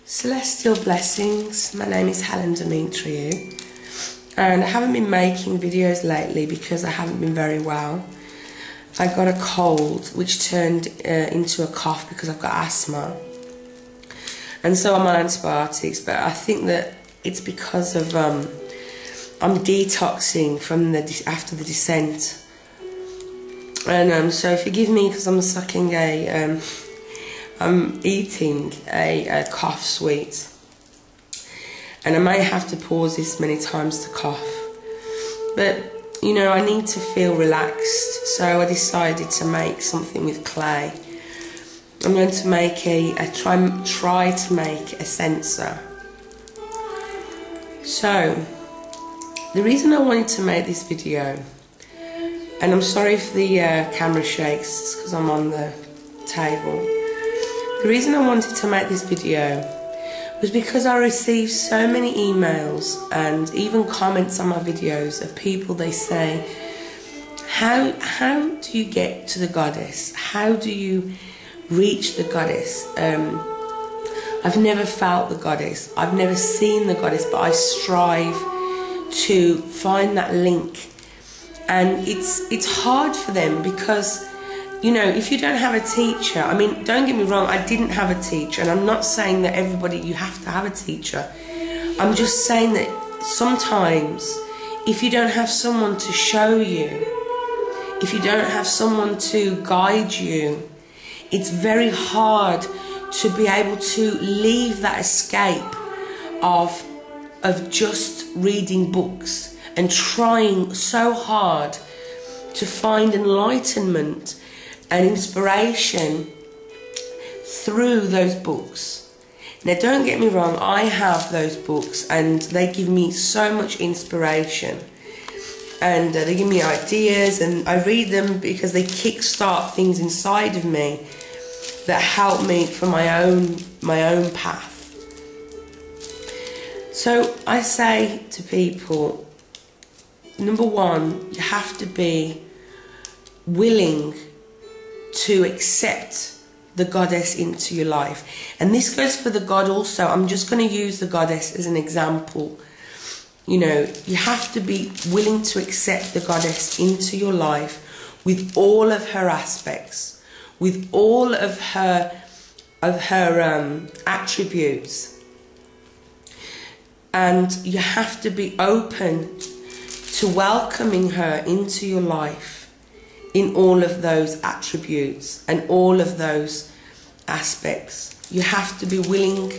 Celestial blessings. My name is Helen Demetriou, and I haven't been making videos lately because I haven't been very well. I got a cold which turned into a cough because I've got asthma, and so I'm on antibiotics, but I think that it's because of I'm detoxing from after the descent, and so forgive me because I'm sucking I'm eating a cough sweet, and I may have to pause this many times to cough, but you know, I need to feel relaxed, so I decided to make something with clay. I'm going to make try to make a censer. So the reason I wanted to make this video, and I'm sorry if the camera shakes because I'm on the table. The reason I wanted to make this video was because I received so many emails and even comments on my videos of people. They say, how do you get to the goddess? How do you reach the goddess? I've never felt the goddess. I've never seen the goddess, but I strive to find that link. And it's hard for them because, you know, if you don't have a teacher, I mean, don't get me wrong, I didn't have a teacher, and I'm not saying that everybody, you have to have a teacher. I'm just saying that sometimes if you don't have someone to show you, if you don't have someone to guide you, it's very hard to be able to leave that escape of just reading books and trying so hard to find enlightenment and inspiration through those books. Now, don't get me wrong, I have those books and they give me so much inspiration, and they give me ideas, and I read them because they kickstart things inside of me that help me for my own path. So I say to people, number one, you have to be willing to accept the goddess into your life. And this goes for the god also. I'm just going to use the goddess as an example. You know, you have to be willing to accept the goddess into your life with all of her aspects, with all of her attributes. And you have to be open to welcoming her into your life in all of those attributes and all of those aspects. You have to be willing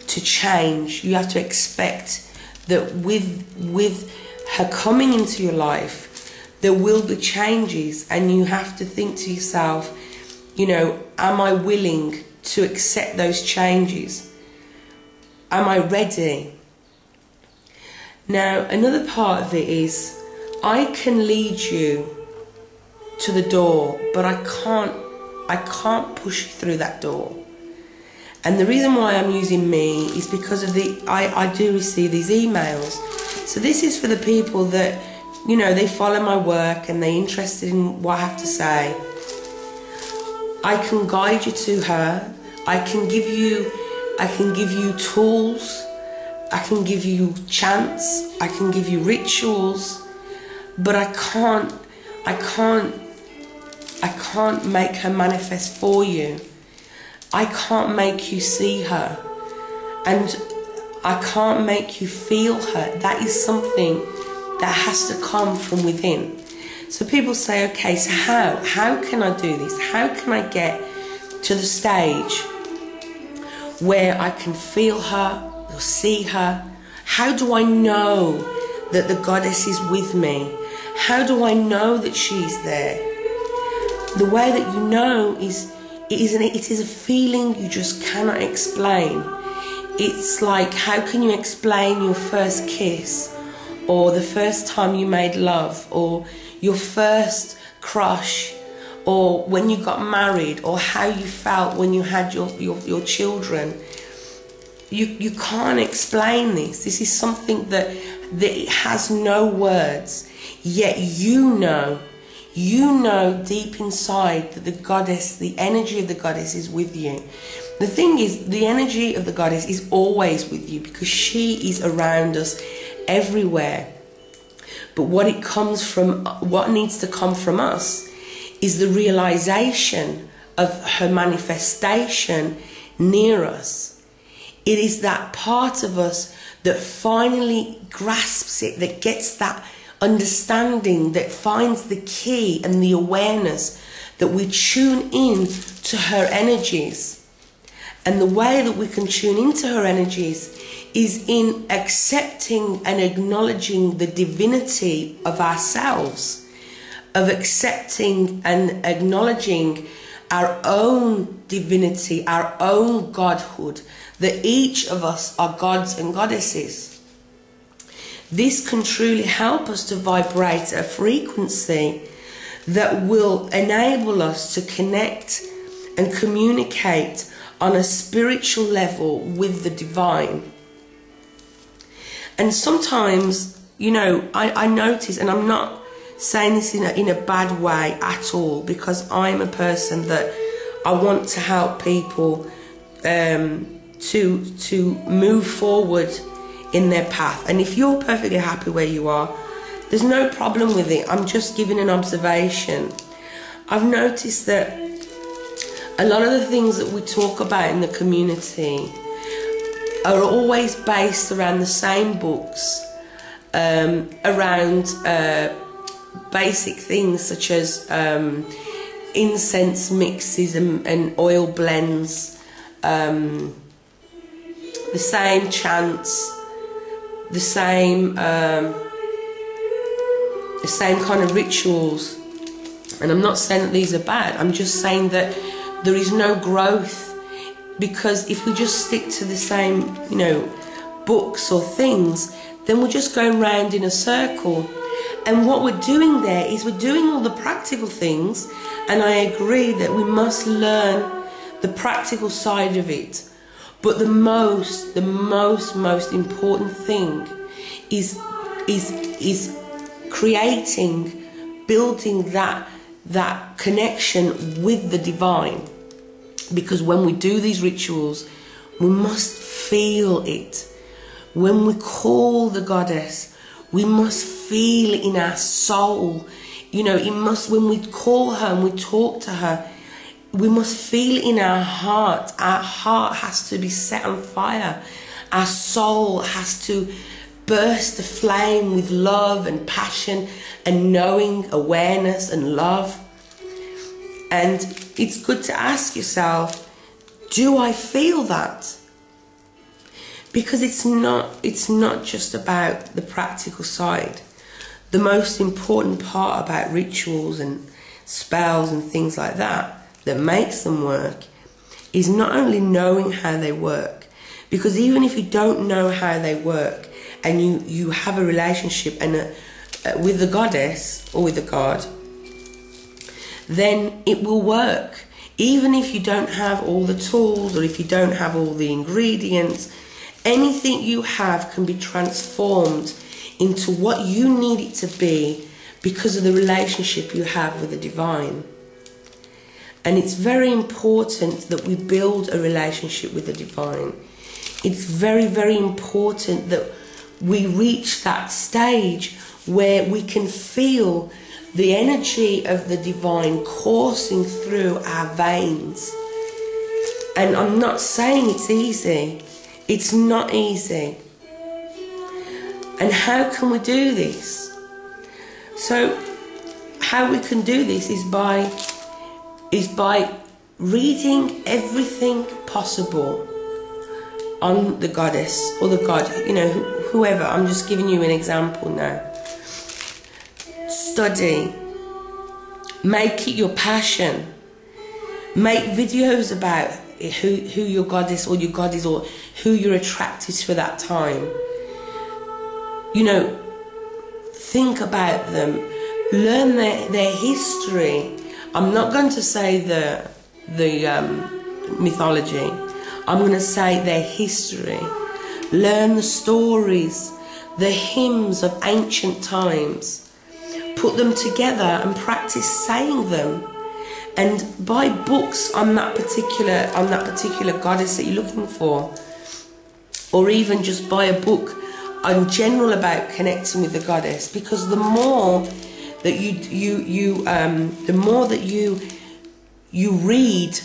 to change. You have to expect that with her coming into your life, there will be changes, and you have to think to yourself, you know, am I willing to accept those changes? Am I ready? Now, another part of it is, I can lead you to the door, but I can't push you through that door. And the reason why I'm using me is because of I do receive these emails. So this is for the people that, you know, they follow my work and they're interested in what I have to say. I can guide you to her. I can give you tools. I can give you chants. I can give you rituals, but I can't make her manifest for you. I can't make you see her, and I can't make you feel her. That is something that has to come from within. So people say, okay, so how can I do this? How can I get to the stage where I can feel her or see her? How do I know that the goddess is with me? How do I know that she's there? The way that you know is it is a feeling you just cannot explain. It's like, how can you explain your first kiss, or the first time you made love, or your first crush, or when you got married, or how you felt when you had your children? You can't explain this. This is something that has no words, yet you know deep inside that the goddess, the energy of the goddess is with you. The thing is, the energy of the goddess is always with you because she is around us everywhere. But what needs to come from us is the realization of her manifestation near us. It is that part of us that finally grasps it, that gets that understanding, that finds the key and the awareness, that we tune in to her energies. And the way that we can tune into her energies is in accepting and acknowledging the divinity of ourselves, of accepting and acknowledging our own divinity, our own godhood, that each of us are gods and goddesses. This can truly help us to vibrate a frequency that will enable us to connect and communicate on a spiritual level with the divine. And sometimes, you know, I notice, and I'm not saying this in a bad way at all, because I'm a person that I want to help people to move forward in their path. And if you're perfectly happy where you are, there's no problem with it. I'm just giving an observation. I've noticed that a lot of the things that we talk about in the community are always based around the same books, around basic things such as incense mixes and oil blends, the same chants, the same kind of rituals. And I'm not saying that these are bad. I'm just saying that there is no growth, because if we just stick to the same, you know, books or things, then we're just going round in a circle. And what we're doing there is we're doing all the practical things, and I agree that we must learn the practical side of it. But the most important thing is creating, building that connection with the divine. Because when we do these rituals, we must feel it. When we call the goddess, we must feel it in our soul. You know, when we call her and we talk to her, we must feel it in our heart. Our heart has to be set on fire. Our soul has to burst aflame with love and passion and knowing, awareness and love. And it's good to ask yourself, do I feel that? Because it's not just about the practical side. The most important part about rituals and spells and things like that makes them work is not only knowing how they work, because even if you don't know how they work and you have a relationship and with the goddess or with the god, then it will work. Even if you don't have all the tools or if you don't have all the ingredients, anything you have can be transformed into what you need it to be because of the relationship you have with the divine. And it's very important that we build a relationship with the divine. It's very, very important that we reach that stage where we can feel the energy of the divine coursing through our veins. And I'm not saying it's easy. It's not easy. And how can we do this? So how we can do this is by reading everything possible on the goddess or the god, you know, whoever. I'm just giving you an example now. Study, make it your passion, make videos about who your goddess or your god is, or who you're attracted to at that time. You know, think about them, learn their history. I'm not going to say the mythology, I'm going to say their history. Learn the stories, the hymns of ancient times. Put them together and practice saying them. and buy books on that particular goddess that you're looking for, or even just buy a book in general about connecting with the goddess, because the more that you read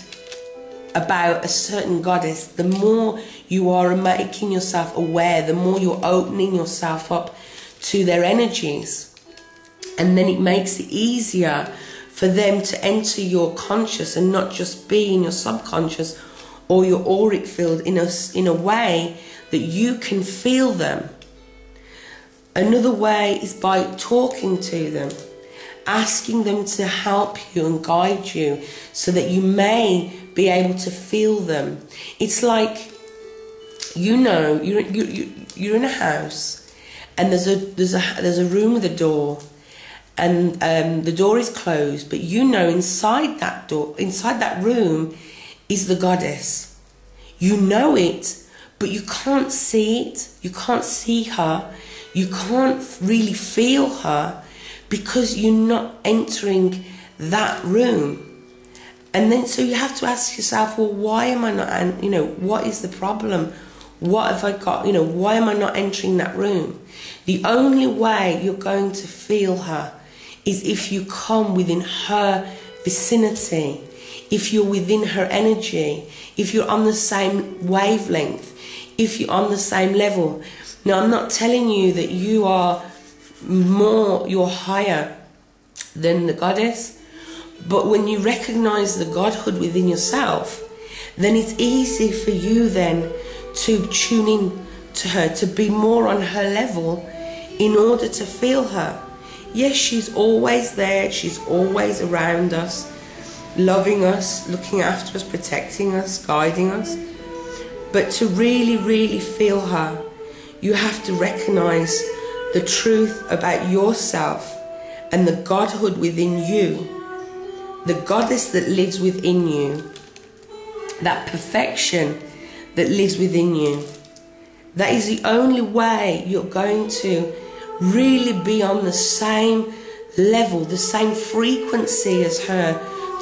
about a certain goddess, the more you are making yourself aware, the more you're opening yourself up to their energies, and then it makes it easier for them to enter your conscious and not just be in your subconscious or your auric field in a way that you can feel them. Another way is by talking to them, asking them to help you and guide you so that you may be able to feel them. It's like, you know, you're in a house and there's a room with a door, and the door is closed, but you know inside that room is the goddess. You know it, but you can't see it. You can't see her. You can't really feel her because you're not entering that room. And then so you have to ask yourself, well, why am I not, and you know, what is the problem? What have I got, you know, why am I not entering that room? The only way you're going to feel her is if you come within her vicinity, if you're within her energy, if you're on the same wavelength, if you're on the same level. Now, I'm not telling you that you're higher than the goddess, but when you recognize the godhood within yourself, then it's easy for you then to tune in to her, to be more on her level in order to feel her. Yes, she's always there, she's always around us, loving us, looking after us, protecting us, guiding us. But to really, really feel her, you have to recognize the truth about yourself and the godhood within you, the goddess that lives within you, that perfection that lives within you. That is the only way you're going to really be on the same level, the same frequency as her,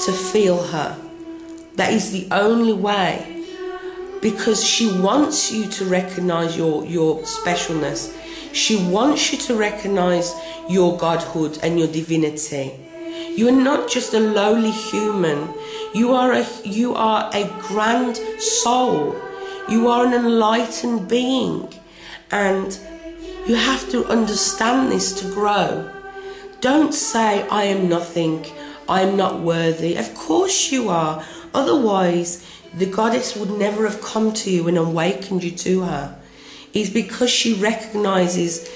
to feel her. That is the only way. Because she wants you to recognize your specialness. She wants you to recognize your godhood and your divinity. You are not just a lowly human. You are a grand soul. You are an enlightened being. And you have to understand this to grow. Don't say, I am nothing, I am not worthy. Of course you are. Otherwise, the goddess would never have come to you and awakened you to her. It's because she recognizes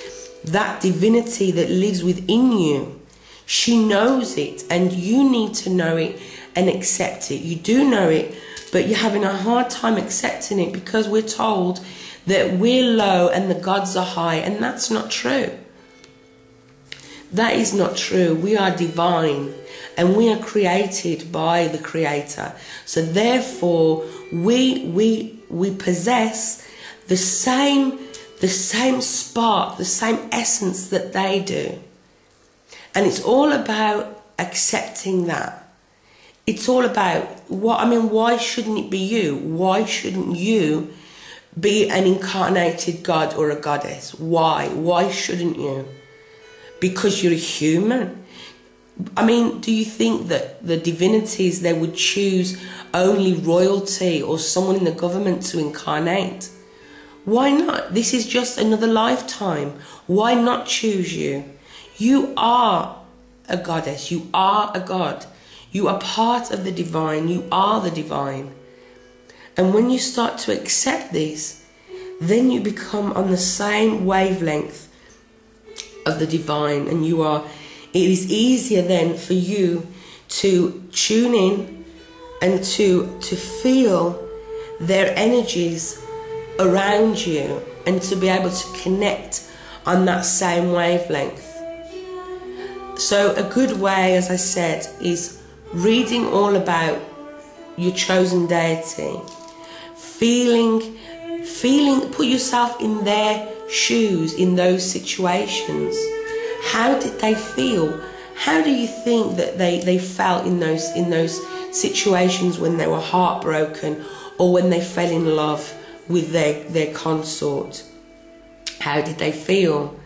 that divinity that lives within you. She knows it, and you need to know it and accept it. You do know it, but you're having a hard time accepting it because we're told that we're low and the gods are high, and that's not true. That is not true. We are divine and we are created by the Creator. So therefore we possess the same spark, the same essence that they do. And it's all about accepting that. It's all about why shouldn't it be you? Why shouldn't you be an incarnated god or a goddess? Why? Why shouldn't you? Because you're a human. Do you think that the divinities, they would choose only royalty or someone in the government to incarnate? Why not? This is just another lifetime. Why not choose you? You are a goddess. You are a god. You are part of the divine. You are the divine. And when you start to accept this, then you become on the same wavelength of the divine, and it is easier then for you to tune in and to feel their energies around you and to be able to connect on that same wavelength. So a good way, as I said, is reading all about your chosen deity, feeling, put yourself in their shoes in those situations. How did they feel? How do you think that they felt in those situations when they were heartbroken or when they fell in love with their consort? How did they feel?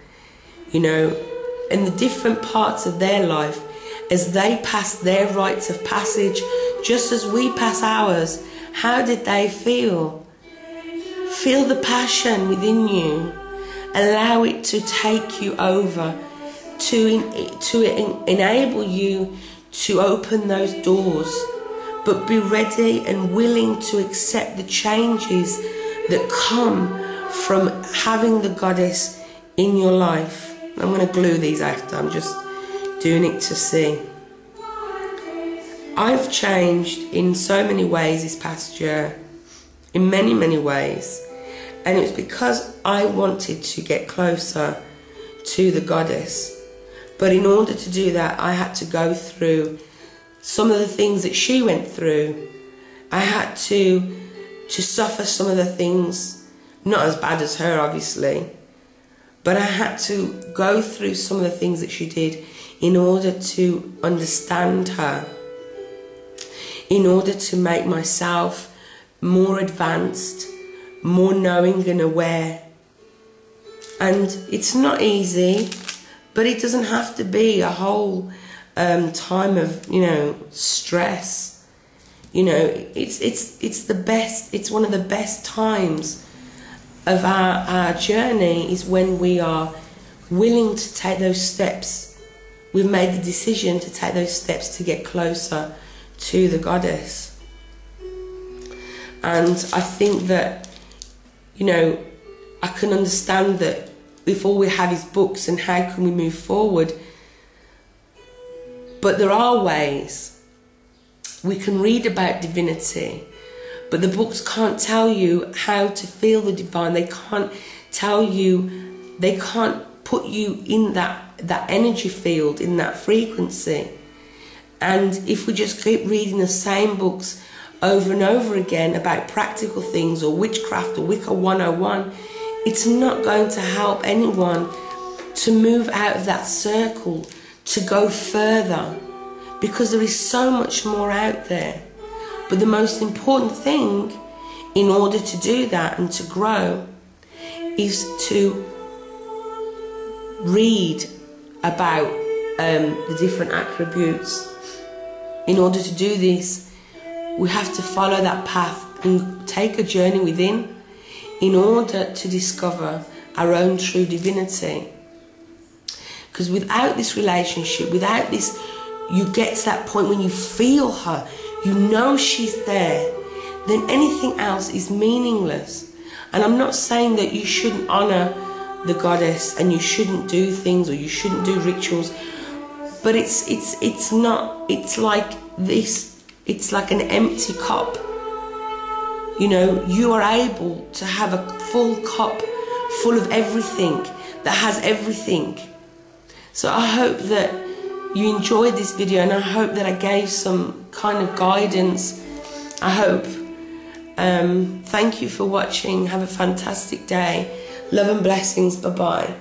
You know, in the different parts of their life, as they passed their rites of passage, just as we pass ours, how did they feel? Feel the passion within you. Allow it to take you over, to enable you to open those doors, but be ready and willing to accept the changes that come from having the goddess in your life. I'm going to glue these after, I'm just doing it to see. I've changed in so many ways this past year, in many, many ways, and it's because I wanted to get closer to the goddess. But in order to do that, I had to go through some of the things that she went through. I had to suffer some of the things, not as bad as her obviously, but I had to go through some of the things that she did in order to understand her, in order to make myself more advanced, more knowing and aware. And it's not easy, but it doesn't have to be a whole time of, you know, stress. You know, it's the best, it's one of the best times of our journey is when we are willing to take those steps. We've made the decision to take those steps to get closer to the goddess. And I think that, you know, I can understand that if all we have is books and how can we move forward, but there are ways. We can read about divinity, but the books can't tell you how to feel the divine. They can't tell you, they can't put you in that energy field, in that frequency. And if we just keep reading the same books over and over again about practical things or witchcraft or Wicca 101, it's not going to help anyone to move out of that circle, to go further, because there is so much more out there. But the most important thing in order to do that and to grow is to read about the different attributes. In order to do this, we have to follow that path and take a journey within in order to discover our own true divinity. Because without this relationship, without this, you get to that point when you feel her, you know she's there, then anything else is meaningless. And I'm not saying that you shouldn't honor the goddess and you shouldn't do things or you shouldn't do rituals, but it's not, it's like this, it's like an empty cup. You know, you are able to have a full cup full of everything, that has everything. So I hope that you enjoyed this video, and I hope that I gave some kind of guidance. I hope. Thank you for watching. Have a fantastic day. Love and blessings. Bye-bye.